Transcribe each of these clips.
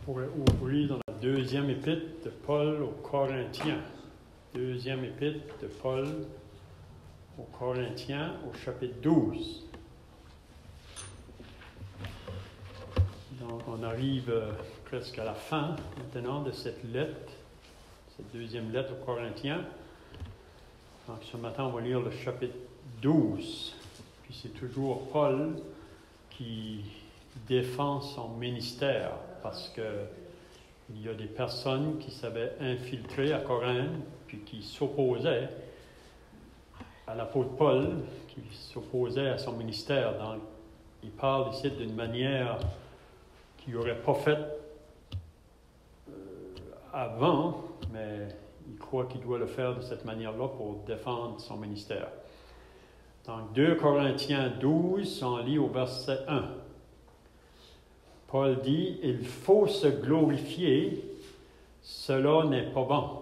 pourrait ouvrir dans la deuxième épître de Paul aux Corinthiens. Deuxième épître de Paul aux Corinthiens, au chapitre 12. Donc, on arrive presque à la fin maintenant de cette lettre, cette deuxième lettre aux Corinthiens. Donc, ce matin, on va lire le chapitre 12. Puis c'est toujours Paul qui défend son ministère parce qu'il y a des personnes qui s'avaient infiltrées à Corinthe puis qui s'opposaient à l'apôtre Paul, qui s'opposaient à son ministère. Donc, il parle ici d'une manière qu'il n'aurait pas faite avant, mais il croit qu'il doit le faire de cette manière-là pour défendre son ministère. Donc, 2 Corinthiens 12, on lit au verset 1. Paul dit, « Il faut se glorifier, cela n'est pas bon.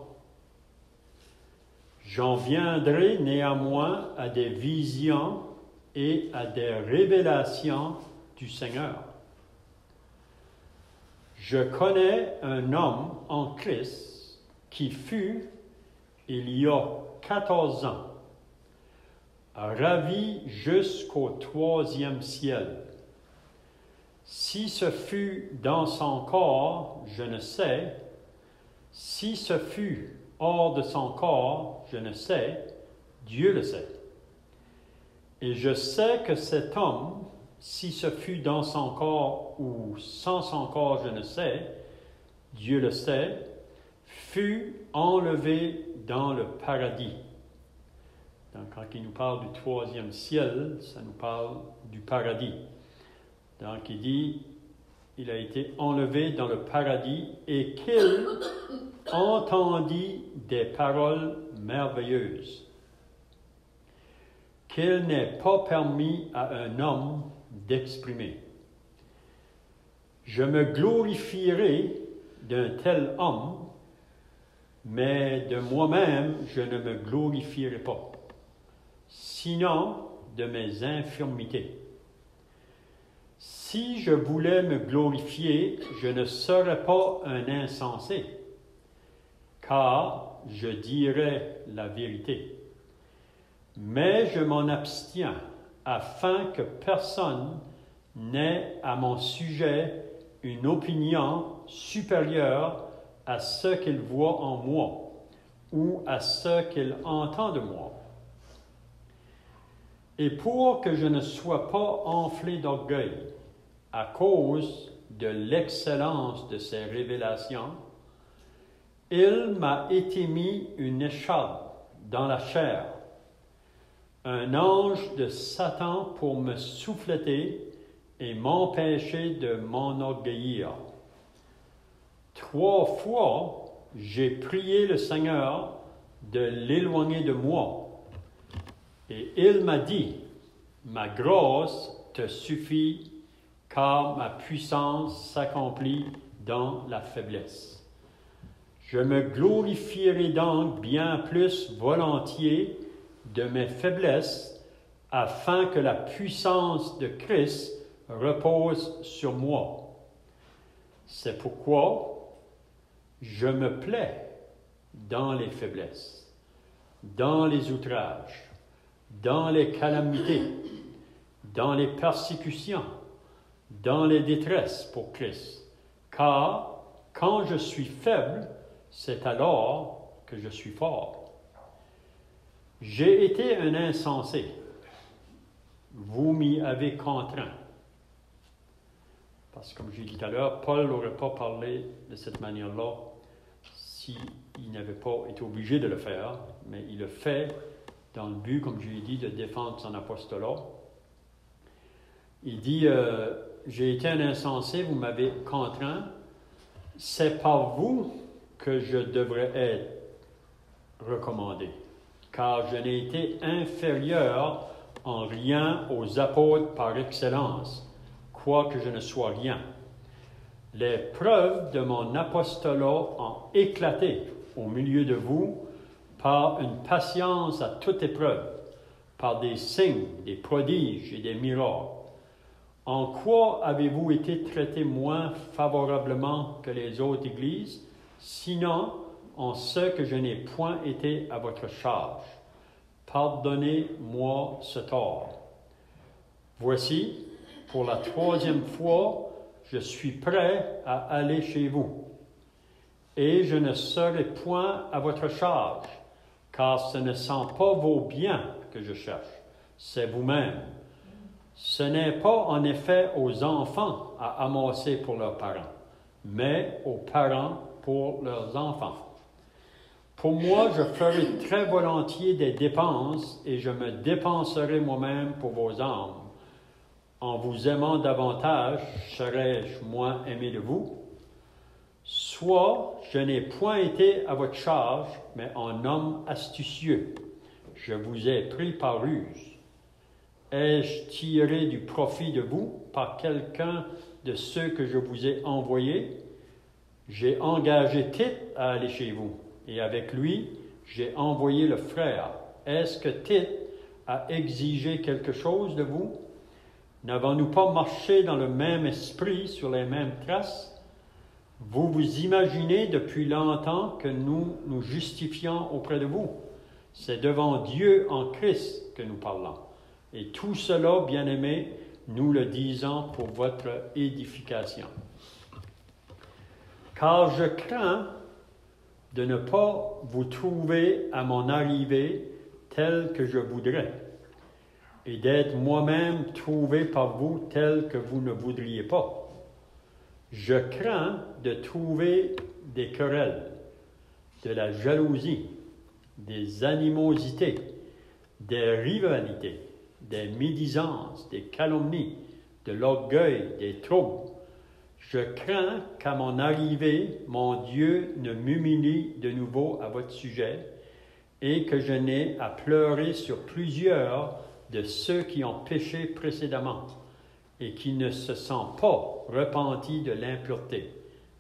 J'en viendrai néanmoins à des visions et à des révélations du Seigneur. Je connais un homme en Christ qui fut, il y a 14 ans, ravi jusqu'au 3e ciel. Si ce fut dans son corps, je ne sais. Si ce fut hors de son corps, je ne sais. Dieu le sait. Et je sais que cet homme, si ce fut dans son corps ou sans son corps, je ne sais, Dieu le sait, fut enlevé dans le paradis. » Donc, quand il nous parle du 3e ciel, ça nous parle du paradis. Donc, il dit, il a été enlevé dans le paradis et qu'il entendit des paroles merveilleuses qu'il n'est pas permis à un homme d'exprimer. Je me glorifierai d'un tel homme, mais de moi-même, je ne me glorifierai pas, sinon de mes infirmités. Si je voulais me glorifier, je ne serais pas un insensé, car je dirais la vérité. Mais je m'en abstiens, afin que personne n'ait à mon sujet une opinion supérieure à ce qu'il voit en moi, ou à ce qu'il entend de moi. Et pour que je ne sois pas enflé d'orgueil, à cause de l'excellence de ces révélations, il m'a été mis une écharpe dans la chair, un ange de Satan pour me souffleter et m'empêcher de m'enorgueillir. 3 fois, j'ai prié le Seigneur de l'éloigner de moi. Et il m'a dit, « Ma grâce te suffit, car ma puissance s'accomplit dans la faiblesse. » Je me glorifierai donc bien plus volontiers de mes faiblesses, afin que la puissance de Christ repose sur moi. C'est pourquoi je me plais dans les faiblesses, dans les outrages, dans les calamités, dans les persécutions, dans les détresses pour Christ. Car quand je suis faible, c'est alors que je suis fort. J'ai été un insensé. Vous m'y avez contraint. Parce que, comme j'ai dit tout à l'heure, Paul n'aurait pas parlé de cette manière-là s'il n'avait pas été obligé de le faire, mais il le fait dans le but, comme je l'ai dit, de défendre son apostolat. Il dit, j'ai été un insensé, vous m'avez contraint. C'est par vous que je devrais être recommandé, car je n'ai été inférieur en rien aux apôtres par excellence, quoique je ne sois rien. Les preuves de mon apostolat ont éclaté au milieu de vous par une patience à toute épreuve, par des signes, des prodiges et des miracles. En quoi avez-vous été traité moins favorablement que les autres églises, sinon en ce que je n'ai point été à votre charge? Pardonnez-moi ce tort. Voici, pour la 3e fois, je suis prêt à aller chez vous, et je ne serai point à votre charge, car ce ne sont pas vos biens que je cherche, c'est vous-même. Ce n'est pas en effet aux enfants à amasser pour leurs parents, mais aux parents pour leurs enfants. Pour moi, je ferai très volontiers des dépenses et je me dépenserai moi-même pour vos âmes. En vous aimant davantage, serais-je moins aimé de vous? Soit je n'ai point été à votre charge, mais en homme astucieux, je vous ai pris par ruse. Ai-je tiré du profit de vous par quelqu'un de ceux que je vous ai envoyés? J'ai engagé Tite à aller chez vous, et avec lui, j'ai envoyé le frère. Est-ce que Tite a exigé quelque chose de vous? N'avons-nous pas marché dans le même esprit, sur les mêmes traces? Vous vous imaginez depuis longtemps que nous nous justifions auprès de vous. C'est devant Dieu en Christ que nous parlons. Et tout cela, bien-aimés, nous le disons pour votre édification. Car je crains de ne pas vous trouver à mon arrivée tel que je voudrais, et d'être moi-même trouvé par vous tel que vous ne voudriez pas. Je crains de trouver des querelles, de la jalousie, des animosités, des rivalités, des médisances, des calomnies, de l'orgueil, des troubles. Je crains qu'à mon arrivée, mon Dieu ne m'humilie de nouveau à votre sujet et que je n'ai à pleurer sur plusieurs de ceux qui ont péché précédemment et qui ne se sont pas repentis de l'impureté,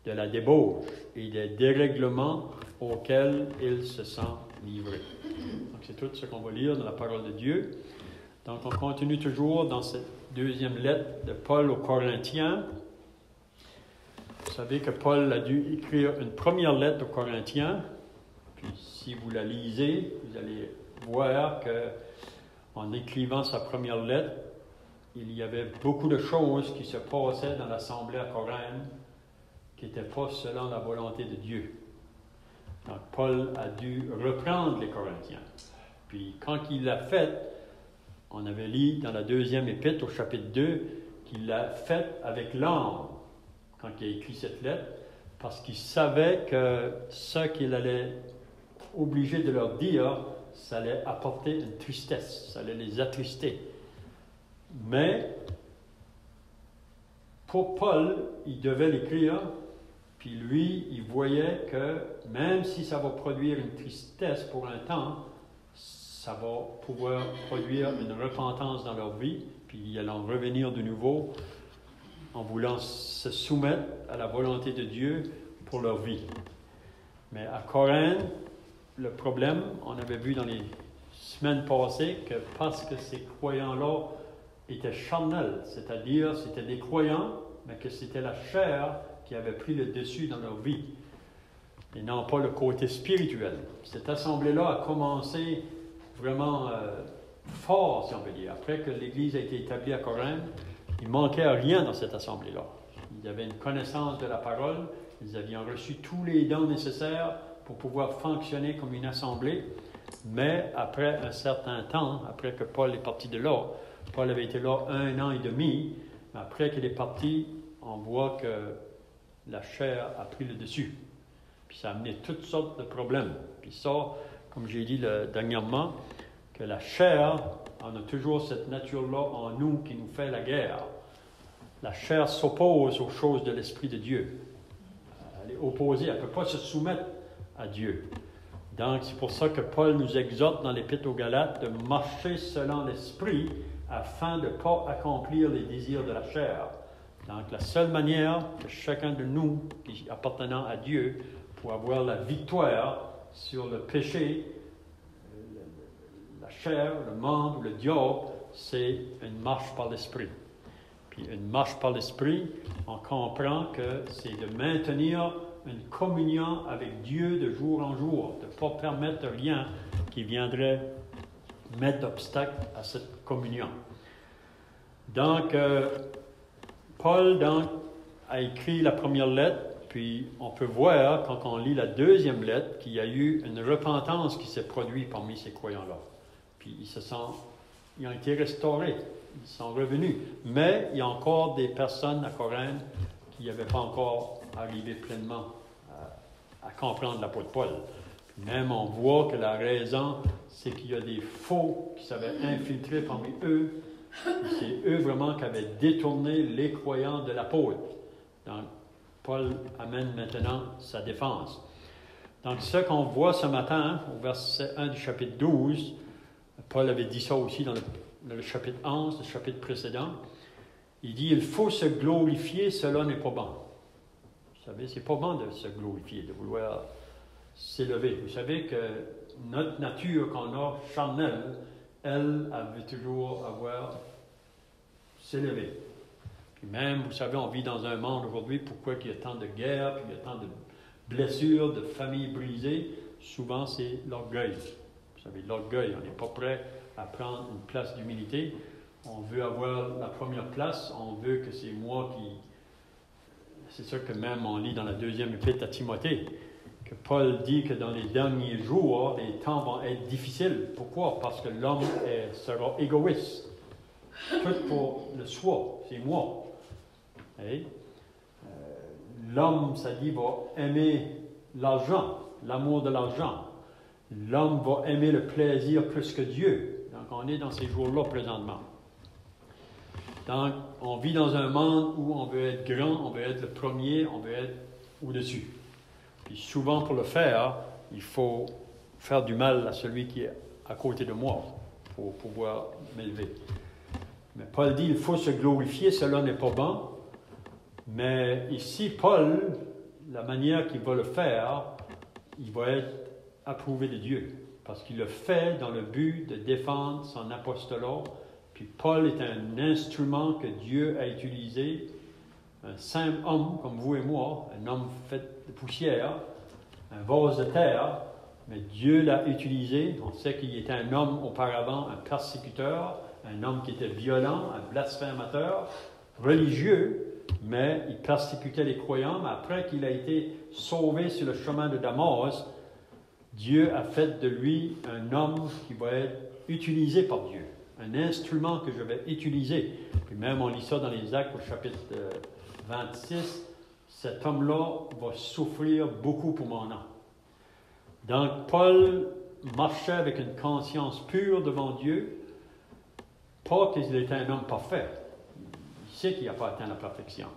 de la débauche et des dérèglements auxquels ils se sont livrés. Donc c'est tout ce qu'on va lire dans la parole de Dieu. Donc on continue toujours dans cette 2e lettre de Paul aux Corinthiens. Vous savez que Paul a dû écrire une première lettre aux Corinthiens. Puis si vous la lisez, vous allez voir que en écrivant sa première lettre, il y avait beaucoup de choses qui se passaient dans l'assemblée à Corinthe qui n'étaient pas selon la volonté de Dieu. Donc Paul a dû reprendre les Corinthiens. Puis quand il l'a fait, on avait lu dans la 2e épître au chapitre 2 qu'il l'a fait avec l'âme quand il a écrit cette lettre, parce qu'il savait que ce qu'il allait obliger de leur dire, ça allait apporter une tristesse, ça allait les attrister. Mais pour Paul, il devait l'écrire, puis lui, il voyait que même si ça va produire une tristesse pour un temps, ça va pouvoir produire une repentance dans leur vie, puis ils allont revenir de nouveau en voulant se soumettre à la volonté de Dieu pour leur vie. Mais à Corinthe, le problème, on avait vu dans les semaines passées que parce que ces croyants-là étaient charnels, c'est-à-dire c'était des croyants, mais que c'était la chair qui avait pris le dessus dans leur vie, et non pas le côté spirituel. Cette assemblée-là a commencé vraiment fort, si on veut dire. Après que l'Église a été établie à Corinthe, il ne manquait rien dans cette assemblée-là. Ils avaient une connaissance de la parole, ils avaient reçu tous les dons nécessaires pour pouvoir fonctionner comme une assemblée, mais après un certain temps, après que Paul est parti de là, Paul avait été là 1 an et demi, mais après qu'il est parti, on voit que la chair a pris le dessus. Puis ça a amené toutes sortes de problèmes. Puis ça, comme j'ai dit dernièrement, que la chair, on a toujours cette nature-là en nous qui nous fait la guerre. La chair s'oppose aux choses de l'Esprit de Dieu. Elle est opposée, elle ne peut pas se soumettre à Dieu. Donc, c'est pour ça que Paul nous exhorte dans l'Épître aux Galates de marcher selon l'Esprit afin de ne pas accomplir les désirs de la chair. Donc, la seule manière que chacun de nous, qui appartenant à Dieu, pour avoir la victoire sur le péché, la chair, le monde ou le diable, c'est une marche par l'Esprit. Puis une marche par l'Esprit, on comprend que c'est de maintenir une communion avec Dieu de jour en jour, de ne pas permettre rien qui viendrait mettre obstacle à cette communion. Donc, Paul a écrit la première lettre, puis on peut voir, quand on lit la deuxième lettre, qu'il y a eu une repentance qui s'est produite parmi ces croyants-là. Puis ils ont été restaurés, ils sont revenus. Mais il y a encore des personnes à Corinthe qui n'avaient pas encore arrivé pleinement à comprendre l'apôtre Paul. Puis même on voit que la raison, c'est qu'il y a des faux qui s'avaient infiltrés parmi eux. C'est eux vraiment qui avaient détourné les croyants de l'apôtre. Donc, Paul amène maintenant sa défense. Donc, ce qu'on voit ce matin, au verset 1 du chapitre 12, Paul avait dit ça aussi dans le chapitre 11, le chapitre précédent. Il dit, il faut se glorifier, cela n'est pas bon. Vous savez, c'est pas bon de se glorifier, de vouloir s'élever. Vous savez que notre nature qu'on a charnelle, elle veut toujours avoir s'élever. Puis même, vous savez, on vit dans un monde aujourd'hui, pourquoi il y a tant de guerres, puis il y a tant de blessures, de familles brisées, souvent c'est l'orgueil. Vous savez, l'orgueil, on n'est pas prêt à prendre une place d'humilité. On veut avoir la première place, on veut que c'est moi qui... C'est ça que même on lit dans la deuxième épître à Timothée, que Paul dit que dans les derniers jours, les temps vont être difficiles. Pourquoi? Parce que l'homme sera égoïste. Tout pour le soi, c'est moi. Et, l'homme, ça dit, va aimer l'argent, l'amour de l'argent. L'homme va aimer le plaisir plus que Dieu. Donc, on est dans ces jours-là présentement. Donc, on vit dans un monde où on veut être grand, on veut être le premier, on veut être au-dessus. Puis souvent, pour le faire, il faut faire du mal à celui qui est à côté de moi pour pouvoir m'élever. Mais Paul dit, il faut se glorifier, cela n'est pas bon. Mais ici, Paul, la manière qu'il va le faire, il va être approuvé de Dieu. Parce qu'il le fait dans le but de défendre son apostolat. Puis Paul est un instrument que Dieu a utilisé, un simple homme comme vous et moi, un homme fait de poussière, un vase de terre, mais Dieu l'a utilisé. On sait qu'il était un homme auparavant, un persécuteur, un homme qui était violent, un blasphémateur, religieux, mais il persécutait les croyants. Mais après qu'il a été sauvé sur le chemin de Damas, Dieu a fait de lui un homme qui va être utilisé par Dieu, un instrument que je vais utiliser. Puis même on lit ça dans les Actes au chapitre 26, cet homme-là va souffrir beaucoup pour mon nom. Donc Paul marchait avec une conscience pure devant Dieu, pas qu'il était un homme parfait. Il sait qu'il n'a pas atteint la perfection.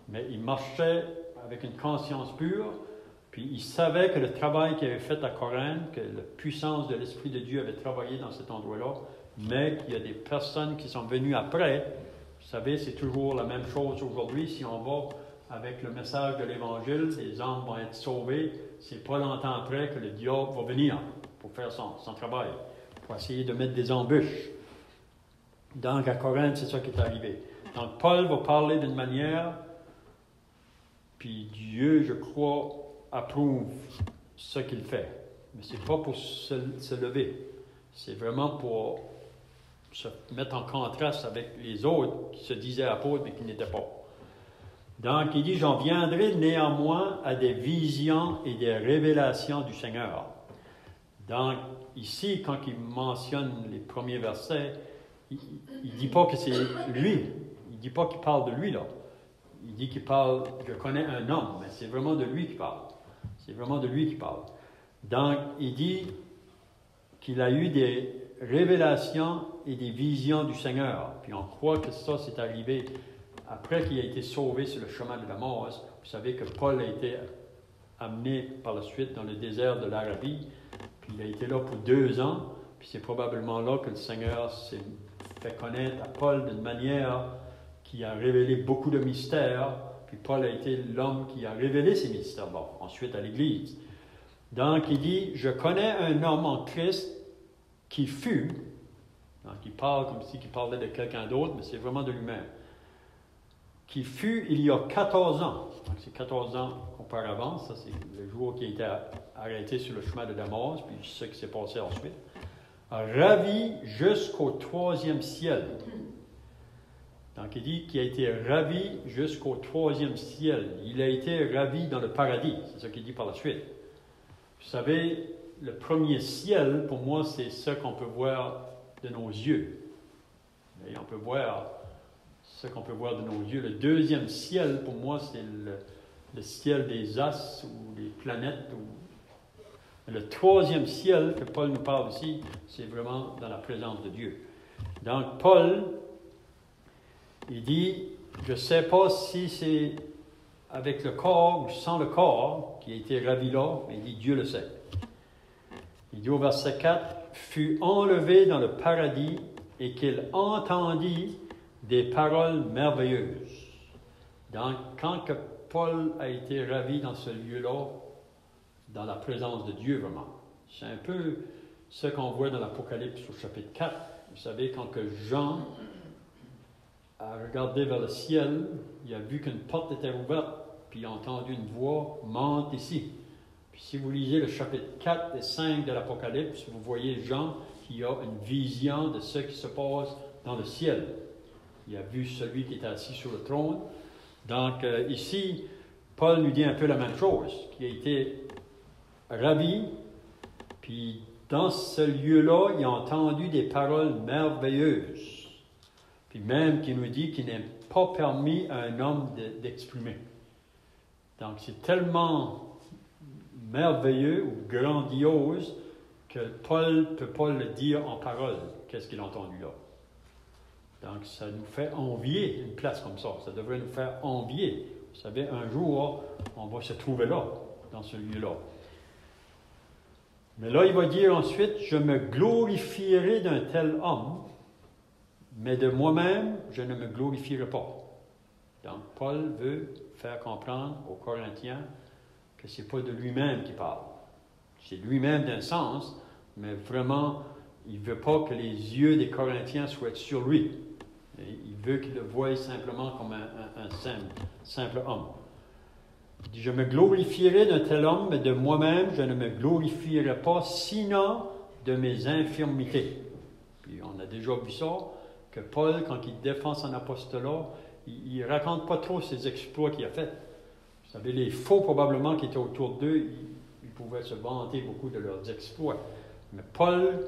Mais il marchait avec une conscience pure, puis il savait que le travail qu'il avait fait à Corinthe, que la puissance de l'Esprit de Dieu avait travaillé dans cet endroit-là, mais qu'il y a des personnes qui sont venues après. Vous savez, c'est toujours la même chose aujourd'hui. Si on va avec le message de l'Évangile, les hommes vont être sauvés. C'est pas longtemps après que le diable va venir pour faire son travail, pour essayer de mettre des embûches. Donc, à Corinthe, c'est ça qui est arrivé. Donc, Paul va parler d'une manière, puis Dieu, je crois, approuve ce qu'il fait. Mais ce n'est pas pour se lever. C'est vraiment pour se mettre en contraste avec les autres qui se disaient apôtres, mais qui n'étaient pas. Donc, il dit, j'en viendrai néanmoins à des visions et des révélations du Seigneur. Donc, ici, quand il mentionne les premiers versets, il ne dit pas que c'est lui. Il ne dit pas qu'il parle de lui, là. Il dit qu'il parle, je connais un homme, mais c'est vraiment de lui qu'il parle. C'est vraiment de lui qu'il parle. Donc, il dit qu'il a eu des révélations et des visions du Seigneur. Puis on croit que ça, c'est arrivé après qu'il a été sauvé sur le chemin de Damas. Vous savez que Paul a été amené par la suite dans le désert de l'Arabie. Puis il a été là pour 2 ans. Puis c'est probablement là que le Seigneur s'est fait connaître à Paul d'une manière qui a révélé beaucoup de mystères. Puis Paul a été l'homme qui a révélé ces mystères-là, ensuite à l'Église. Donc il dit, je connais un homme en Christ qui fut, donc il parle comme si il parlait de quelqu'un d'autre, mais c'est vraiment de lui-même. qui fut il y a 14 ans. Donc, c'est 14 ans auparavant. Ça, c'est le jour qui a été arrêté sur le chemin de Damas, puis ce qui s'est passé ensuite. Ravi jusqu'au 3e ciel. Donc, il dit qu'il a été ravi jusqu'au 3e ciel. Il a été ravi dans le paradis. C'est ce qu'il dit par la suite. Vous savez, le premier ciel, pour moi, c'est ce qu'on peut voir de nos yeux. Et on peut voir ce qu'on peut voir de nos yeux. Le deuxième ciel, pour moi, c'est le ciel des astres ou des planètes. Le troisième ciel que Paul nous parle ici, c'est vraiment dans la présence de Dieu. Donc, Paul, il dit, je ne sais pas si c'est avec le corps ou sans le corps qui a été ravi là, mais il dit, Dieu le sait. Il dit au verset 4, fut enlevé dans le paradis et qu'il entendit des paroles merveilleuses. Donc, quand que Paul a été ravi dans ce lieu-là, dans la présence de Dieu vraiment, c'est un peu ce qu'on voit dans l'Apocalypse au chapitre 4. Vous savez, quand que Jean a regardé vers le ciel, il a vu qu'une porte était ouverte, puis il a entendu une voix, monte ici. Puis si vous lisez le chapitre 4 et 5 de l'Apocalypse, vous voyez Jean qui a une vision de ce qui se passe dans le ciel. Il a vu celui qui était assis sur le trône. Donc ici, Paul nous dit un peu la même chose, qui a été ravi, puis dans ce lieu-là, il a entendu des paroles merveilleuses. Puis même qui nous dit qu'il n'est pas permis à un homme d'exprimer. Donc c'est tellement merveilleux ou grandiose que Paul ne peut pas le dire en parole, qu'est-ce qu'il a entendu là. Donc ça nous fait envier une place comme ça. Ça devrait nous faire envier. Vous savez, un jour, on va se trouver là, dans ce lieu-là. Mais là, il va dire ensuite, je me glorifierai d'un tel homme, mais de moi-même, je ne me glorifierai pas. Donc, Paul veut faire comprendre aux Corinthiens que ce n'est pas de lui-même qu'il parle. C'est lui-même d'un sens, mais vraiment, il ne veut pas que les yeux des Corinthiens soient sur lui. Et il veut qu'ils le voient simplement comme un simple homme. Il dit, je me glorifierai d'un tel homme, mais de moi-même, je ne me glorifierai pas, sinon de mes infirmités. Puis on a déjà vu ça, que Paul, quand il défend son apostolat, il ne raconte pas trop ses exploits qu'il a faits. Vous savez, les faux, probablement, qui étaient autour d'eux, ils pouvaient se vanter beaucoup de leurs exploits. Mais Paul,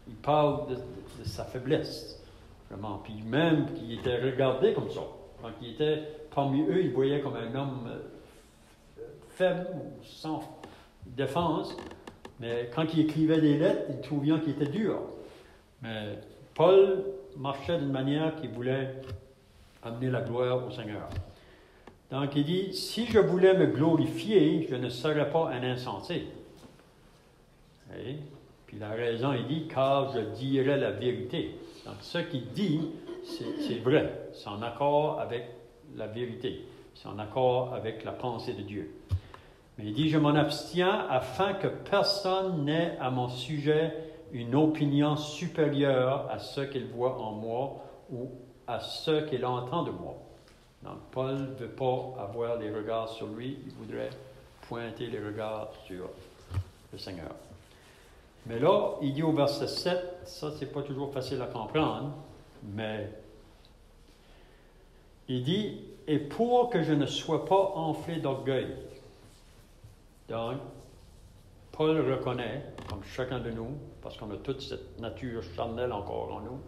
il parle de sa faiblesse, vraiment. Puis même qu'il était regardé comme ça. Quand il était parmi eux, il voyait comme un homme faible, sans défense. Mais quand il écrivait des lettres, il trouvait qu'il était dur. Mais Paul marchait d'une manière qui voulait amener la gloire au Seigneur. Donc il dit, si je voulais me glorifier, je ne serais pas un insensé. Et puis la raison, il dit, car je dirais la vérité. Donc ce qu'il dit, c'est vrai. C'est en accord avec la vérité. C'est en accord avec la pensée de Dieu. Mais il dit, je m'en abstiens afin que personne n'ait à mon sujet une opinion supérieure à ce qu'il voit en moi ou à ce qu'il entend de moi. Donc, Paul ne veut pas avoir les regards sur lui, il voudrait pointer les regards sur le Seigneur. Mais là, il dit au verset 7, ça c'est pas toujours facile à comprendre, mais il dit, et pour que je ne sois pas enflé d'orgueil. Donc, Paul reconnaît, comme chacun de nous, parce qu'on a toute cette nature charnelle encore en nous,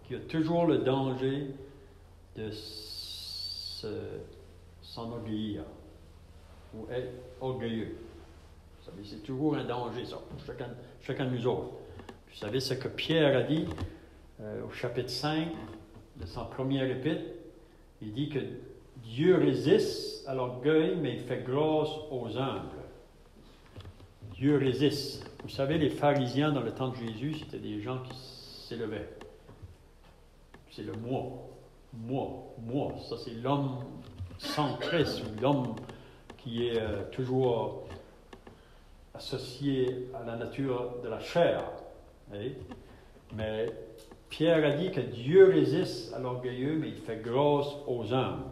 qu'il y a toujours le danger de s'enorgueillir ou être orgueilleux. Vous savez, c'est toujours un danger, ça, pour chacun de nous autres. Vous savez ce que Pierre a dit au chapitre 5 de son premier épître. Il dit que Dieu résiste à l'orgueil, mais il fait grâce aux humbles. Dieu résiste. Vous savez, les pharisiens dans le temps de Jésus, c'était des gens qui s'élevaient. C'est le moi. Moi. Ça, c'est l'homme sans Christ, ou l'homme qui est toujours associé à la nature de la chair. Voyez? Mais Pierre a dit que Dieu résiste à l'orgueilleux, mais il fait grâce aux humbles.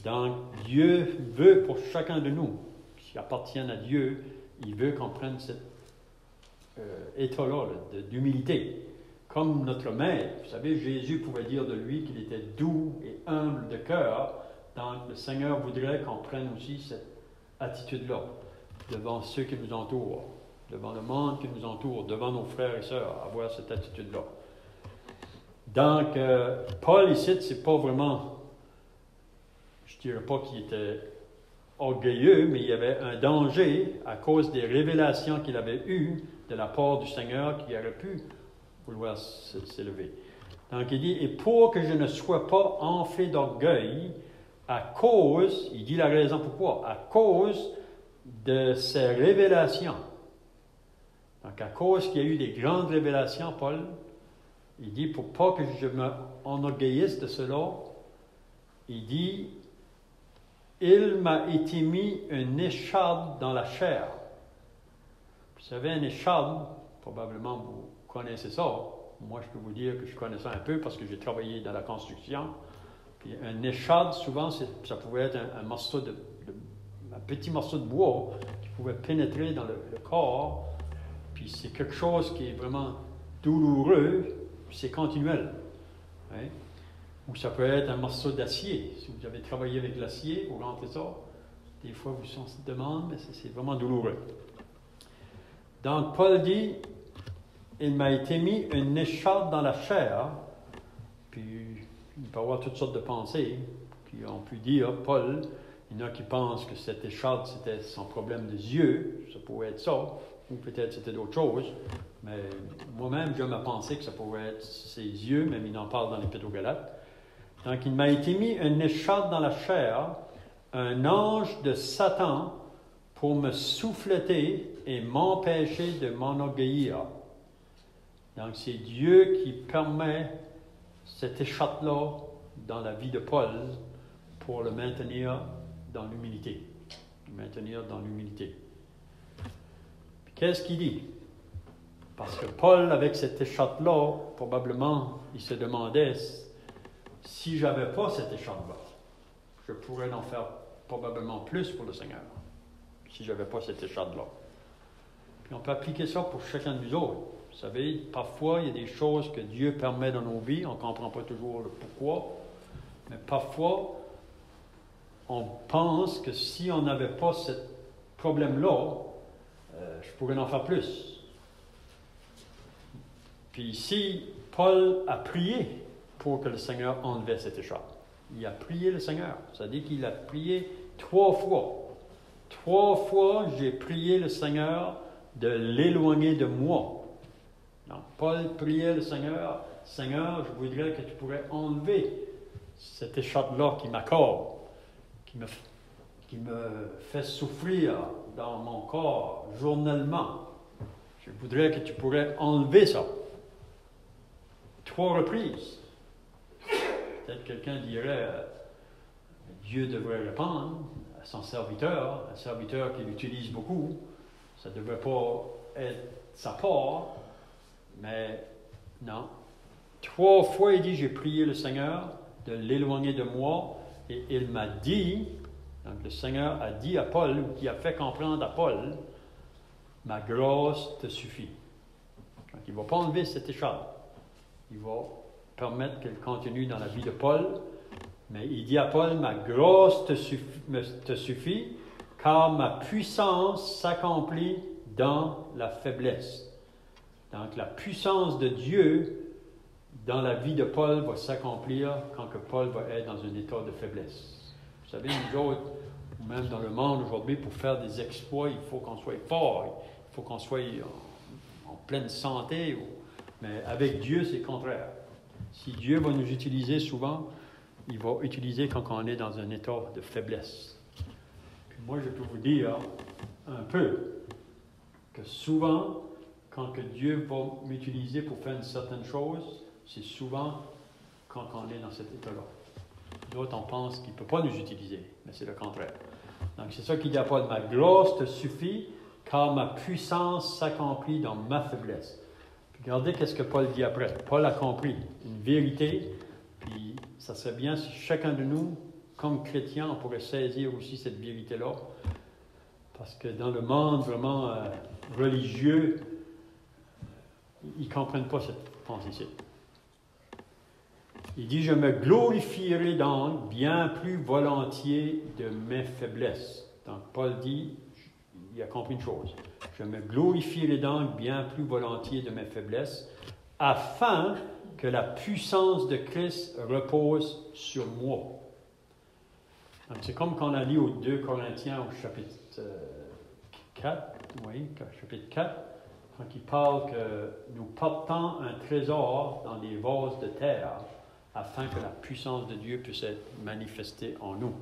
Donc, Dieu veut pour chacun de nous, qui appartiennent à Dieu, il veut qu'on prenne cet état-là d'humilité. Comme notre maître, vous savez, Jésus pouvait dire de lui qu'il était doux et humble de cœur. Donc, le Seigneur voudrait qu'on prenne aussi cette attitude-là devant ceux qui nous entourent, devant le monde qui nous entoure, devant nos frères et sœurs, avoir cette attitude-là. Donc, Paul ici, c'est pas vraiment, je dirais pas qu'il était orgueilleux, mais il y avait un danger à cause des révélations qu'il avait eues de la part du Seigneur qui aurait pu vouloir s'élever. Donc, il dit, et pour que je ne sois pas enflé d'orgueil, à cause, il dit la raison pourquoi, à cause de ces révélations. Donc, à cause qu'il y a eu des grandes révélations, Paul, il dit, pour pas que je m'enorgueillisse de cela, il dit, il m'a été mis une écharde dans la chair. Vous savez, une écharde, probablement vous connaissez ça. Moi, je peux vous dire que je connais ça un peu parce que j'ai travaillé dans la construction. Puis une écharde, souvent, ça pouvait être un morceau un petit morceau de bois qui pouvait pénétrer dans le corps. Puis c'est quelque chose qui est vraiment douloureux, puis c'est continuel. Hein? Ou ça peut être un morceau d'acier. Si vous avez travaillé avec l'acier, vous rentrez ça. Des fois, vous se demandez, mais c'est vraiment douloureux. Donc, Paul dit, il m'a été mis une écharde dans la chair. Puis, il peut y avoir toutes sortes de pensées qui ont pu dire, Paul, il y en a qui pensent que cette écharde, c'était son problème des yeux. Ça pouvait être ça. Ou peut-être c'était d'autres choses. Mais moi-même, je me pensais que ça pouvait être ses yeux, même il en parle dans l'Épître aux Galates. Donc, il m'a été mis une écharde dans la chair, un ange de Satan pour me souffleter et m'empêcher de m'enorgueillir. Donc, c'est Dieu qui permet cette écharde-là dans la vie de Paul pour le maintenir dans l'humilité. Le maintenir dans l'humilité. Puis, qu'est-ce qu'il dit? Parce que Paul, avec cette écharde-là, probablement, il se demandait, si je n'avais pas cette écharde-là, je pourrais en faire probablement plus pour le Seigneur, si je n'avais pas cette écharde-là. Puis on peut appliquer ça pour chacun de nous autres. Vous savez, parfois, il y a des choses que Dieu permet dans nos vies, on ne comprend pas toujours le pourquoi, mais parfois, on pense que si on n'avait pas ce problème-là, je pourrais en faire plus. Puis ici, Paul a prié pour que le Seigneur enlevait cette écharde. Il a prié le Seigneur. Ça dit qu'il a prié 3 fois. 3 fois, j'ai prié le Seigneur de l'éloigner de moi. Donc, Paul priait le Seigneur, « Seigneur, je voudrais que tu pourrais enlever cette écharde-là qui m'accorde, qui me fait souffrir dans mon corps journellement. Je voudrais que tu pourrais enlever ça. » 3 reprises. Peut-être quelqu'un dirait, Dieu devrait répondre à son serviteur, un serviteur qu'il utilise beaucoup. Ça ne devrait pas être sa part, mais non. 3 fois, il dit, j'ai prié le Seigneur de l'éloigner de moi, et il m'a dit, donc le Seigneur a dit à Paul, ou qui a fait comprendre à Paul, ma grâce te suffit. Donc il ne va pas enlever cette écharde. Il va permettre qu'elle continue dans la vie de Paul. Mais il dit à Paul, ma grâce te suffit, car ma puissance s'accomplit dans la faiblesse. Donc la puissance de Dieu dans la vie de Paul va s'accomplir quand que Paul va être dans un état de faiblesse. Vous savez, nous autres, même dans le monde aujourd'hui, pour faire des exploits, il faut qu'on soit fort, il faut qu'on soit en pleine santé. Mais avec Dieu, c'est le contraire. Si Dieu va nous utiliser souvent, il va utiliser quand on est dans un état de faiblesse. Puis moi, je peux vous dire un peu que souvent, quand que Dieu va m'utiliser pour faire une certaine chose, c'est souvent quand on est dans cet état-là. D'autres, on pense qu'il ne peut pas nous utiliser, mais c'est le contraire. Donc, c'est ça qu'il dit à Paul, ma grâce te suffit, car ma puissance s'accomplit dans ma faiblesse. Regardez qu'est-ce que Paul dit après. Paul a compris une vérité, puis ça serait bien si chacun de nous comme chrétien, on pourrait saisir aussi cette vérité-là. Parce que dans le monde vraiment religieux, ils ne comprennent pas cette pensée-ci. Il dit, je me glorifierai donc bien plus volontiers de mes faiblesses. Donc, Paul dit, il a compris une chose. Je me glorifierai donc bien plus volontiers de mes faiblesses, afin que la puissance de Christ repose sur moi. Donc, c'est comme quand on a lu aux 2 Corinthiens au chapitre 4, oui, chapitre 4, quand il parle que nous portons un trésor dans des vases de terre, afin que la puissance de Dieu puisse être manifestée en nous.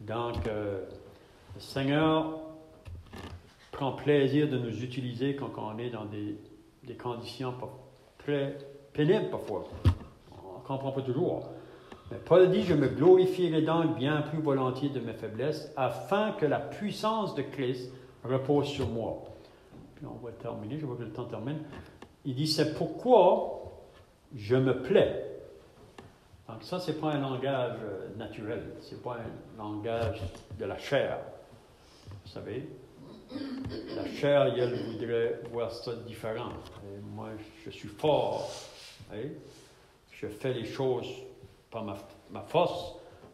Donc, le Seigneur prend plaisir de nous utiliser quand on est dans des conditions très pénibles parfois. On ne comprend pas toujours. Mais Paul dit, je me glorifierai donc bien plus volontiers de mes faiblesses, afin que la puissance de Christ repose sur moi. Puis on va terminer, je vois que le temps termine. Il dit, c'est pourquoi je me plais. Donc ça, ce n'est pas un langage naturel, ce n'est pas un langage de la chair. Vous savez, la chair, elle voudrait voir ça différent. Et moi, je suis fort. Hein? Je fais les choses par ma force.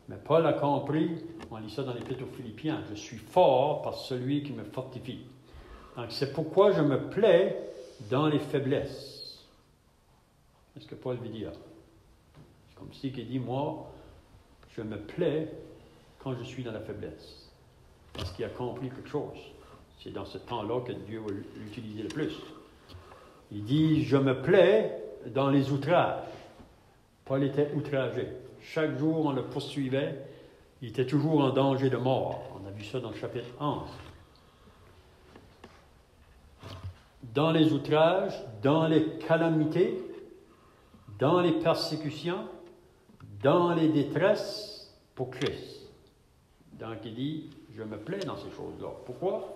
Mais Paul a compris, on lit ça dans l'Épître aux Philippiens, je suis fort par celui qui me fortifie. Donc c'est pourquoi je me plais dans les faiblesses. C'est ce que Paul veut dire. Comme si il dit, moi, je me plais quand je suis dans la faiblesse. Parce qu'il a compris quelque chose. C'est dans ce temps-là que Dieu va l'utiliser le plus. Il dit, je me plais dans les outrages. Paul était outragé. Chaque jour, on le poursuivait. Il était toujours en danger de mort. On a vu ça dans le chapitre 11. Dans les outrages, dans les calamités, dans les persécutions, dans les détresses pour Christ. Donc il dit, je me plais dans ces choses-là. Pourquoi?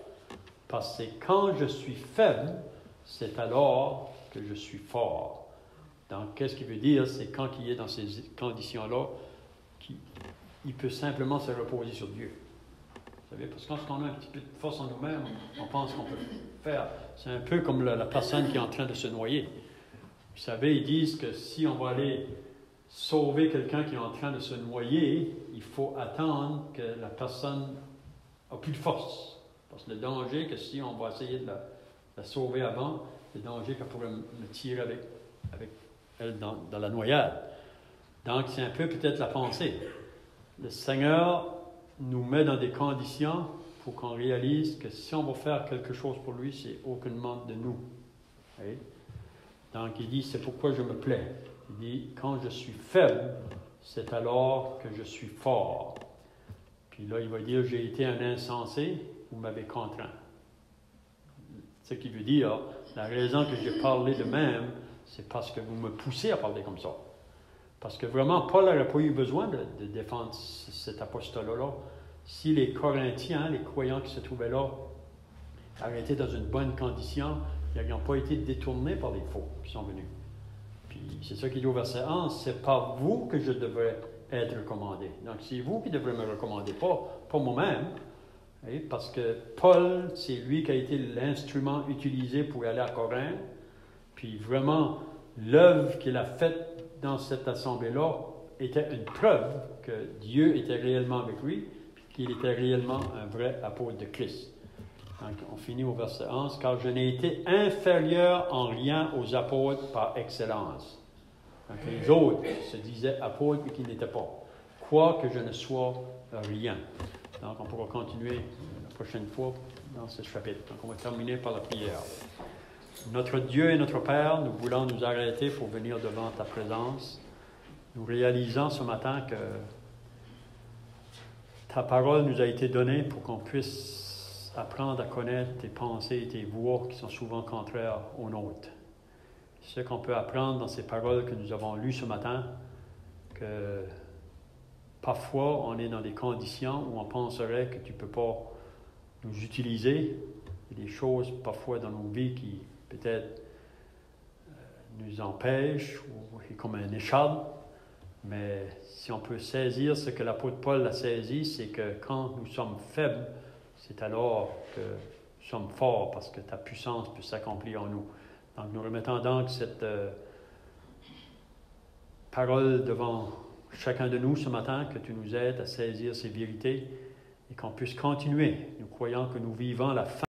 Parce que quand je suis faible, c'est alors que je suis fort. Donc qu'est-ce qu'il veut dire? C'est quand il est dans ces conditions-là, qu'il peut simplement se reposer sur Dieu. Vous savez, parce que quand on a un petit peu de force en nous-mêmes, on pense qu'on peut faire. C'est un peu comme la personne qui est en train de se noyer. Vous savez, ils disent que si on va aller sauver quelqu'un qui est en train de se noyer, il faut attendre que la personne n'a plus de force. Parce que le danger, que si on va essayer de la sauver avant, le danger qu'elle pourrait me tirer avec elle dans la noyade. Donc, c'est un peu peut-être la pensée. Le Seigneur nous met dans des conditions pour qu'on réalise que si on va faire quelque chose pour lui, c'est aucunement de nous. Oui? Donc, il dit, c'est pourquoi je me plais. Il dit, quand je suis faible, c'est alors que je suis fort. Puis là, il va dire, j'ai été un insensé, vous m'avez contraint. Ce qui veut dire, la raison que j'ai parlé de même, c'est parce que vous me poussez à parler comme ça. Parce que vraiment, Paul n'aurait pas eu besoin de défendre cet apostolat-là si les Corinthiens, les croyants qui se trouvaient là, avaient été dans une bonne condition, ils n'auraient pas été détournés par les faux qui sont venus. Puis c'est ça qu'il dit au verset 11, c'est par vous que je devrais être recommandé. Donc c'est vous qui devrez me recommander, pas moi-même. Parce que Paul, c'est lui qui a été l'instrument utilisé pour aller à Corinthe. Puis vraiment, l'œuvre qu'il a faite dans cette assemblée-là était une preuve que Dieu était réellement avec lui, puis qu'il était réellement un vrai apôtre de Christ. Donc, on finit au verset 11, « Car je n'ai été inférieur en rien aux apôtres par excellence. » Donc, les autres se disaient apôtres, mais qui n'étaient pas. « Quoique je ne sois rien. » Donc, on pourra continuer la prochaine fois dans ce chapitre. Donc, on va terminer par la prière. Notre Dieu et notre Père, nous voulons nous arrêter pour venir devant ta présence. Nous réalisons ce matin que ta parole nous a été donnée pour qu'on puisse apprendre à connaître tes pensées et tes voies qui sont souvent contraires aux nôtres. Ce qu'on peut apprendre dans ces paroles que nous avons lues ce matin, que parfois on est dans des conditions où on penserait que tu ne peux pas nous utiliser. Il y a des choses parfois dans nos vies qui peut-être nous empêchent ou comme un écharpe. Mais si on peut saisir ce que l'apôtre Paul a saisi, c'est que quand nous sommes faibles, c'est alors que nous sommes forts parce que ta puissance peut s'accomplir en nous. Donc nous remettons donc cette parole devant chacun de nous ce matin, que tu nous aides à saisir ces vérités et qu'on puisse continuer. Nous croyons que nous vivons la fin